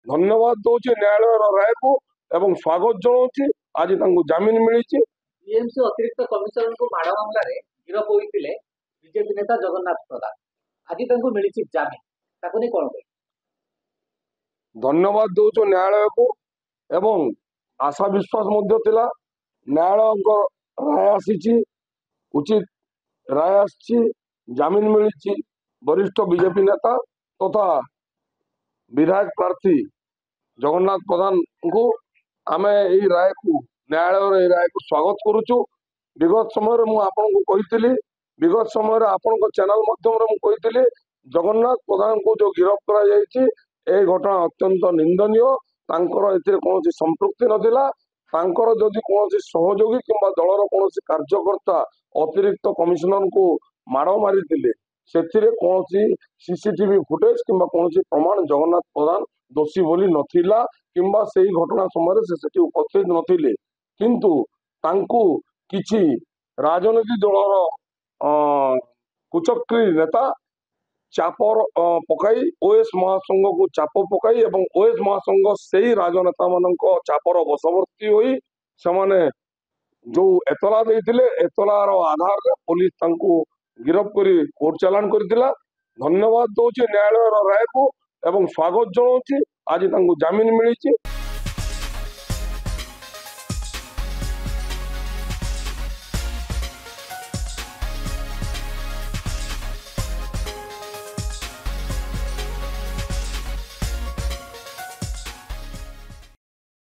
धन्यवाद दूची न्यायालय राय को एवं स्वागत जनाऊँ आज जमीन मिली। टीएमसी अतिरिक्त कमिशनर को माड़ मामलें गिरफ होते बीजेपी नेता जगन्नाथ प्रधान आज मिली जमीन ताकू कौन कह धन्यवाद दूचु न्यायालय को एवं आशा विश्वास न्यायालय राय आसी उचित राय आसी जमीन मिली वरिष्ठ बीजेपी नेता तथा विधायक प्रार्थी जगन्नाथ प्रधान को आम राय को न्यायालय राय को स्वागत करुचु। विगत समय मुझे विगत समय आपण चैनल माध्यम जगन्नाथ प्रधान को जो गिरफ्त कर घटना अत्यंत निंदनीय कौन संपृक्ति नथिला जदि कौन सहयोगी कि दलर कौन कार्यकर्ता अतिरिक्त कमिशनर को माड़ मारी से कौन सीसीटीवी फुटेज कि कौन प्रमाण जगन्नाथ प्रधान दोषी बोली नथिला किंबा से घटना समय से उपस्थित नथिले किंतु तांकु किछि राजनीति दलर कुचक्री नेता चाप पकाई ओएस महासंघ को चाप पकाई एवं ओएस महासंघ से ही राजनेता मान चापर बशवर्ती होई से जो एतला देथिले एतलार आधार रे पुलिस तांकु गिरफ्त कर कोर्ट चालान करथिला। धन्यवाद दूची न्यायालय राय को एवं स्वागत जनाऊँ आज जमीन मिली।